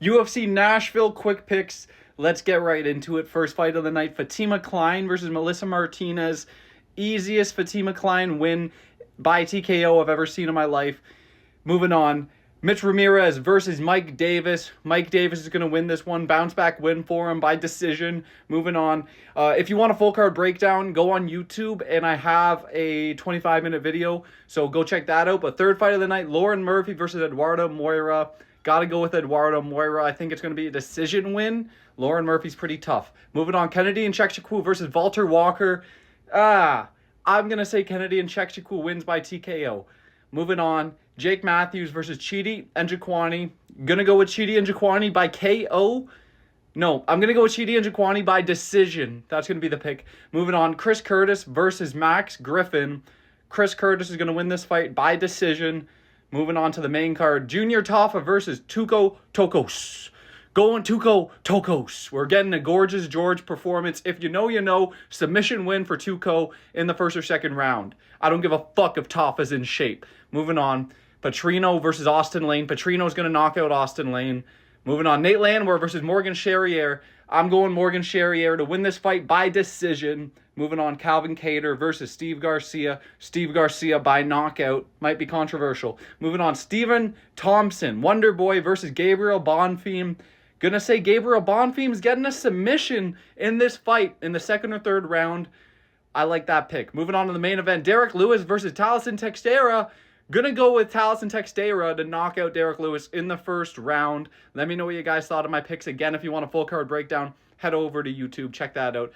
UFC Nashville quick picks. Let's get right into it. First fight of the night, Fatima Klein versus Melissa Martinez. Easiest Fatima Klein win by TKO I've ever seen in my life. Moving on, Mitch Ramirez versus Mike Davis. Mike Davis is going to win this one. Bounce back win for him by decision. Moving on. If you want a full card breakdown, go on YouTube, and I have a 25-minute video, so go check that out. But third fight of the night, Lauren Murphy versus Eduardo Moira. Got to go with Eduardo Moira. I think it's going to be a decision win. Lauren Murphy's pretty tough. Moving on, Kennedy and Chekshikwu versus Walter Walker. I'm going to say Kennedy and Chekshikwu wins by TKO. Moving on, Jake Matthews versus Chidi Njokuani. Gonna go with Chidi Njokuani by KO. No, I'm gonna go with Chidi Njokuani by decision. That's gonna be the pick. Moving on, Chris Curtis versus Max Griffin. Chris Curtis is gonna win this fight by decision. Moving on to the main card, Junior Tafa versus Tuco Tokos. Going Tuco Tokos. We're getting a gorgeous George performance. If you know, you know. Submission win for Tuco in the first or second round. I don't give a fuck if Tafa's in shape. Moving on, Petrino versus Austin Lane. Petrino's going to knock out Austin Lane. Moving on, Nate Landwehr versus Morgan Charrier. I'm going Morgan Charrier to win this fight by decision. Moving on, Calvin Kattar versus Steve Garcia. Steve Garcia by knockout. Might be controversial. Moving on, Stephen Thompson, Wonder Boy versus Gabriel Bonfim. Gonna say Gabriel Bonfim's getting a submission in this fight in the second or third round. I like that pick. Moving on to the main event, Derek Lewis versus Talison Texeira. Gonna go with Talison Texeira to knock out Derek Lewis in the first round. Let me know what you guys thought of my picks. Again, if you want a full card breakdown, head over to YouTube. Check that out.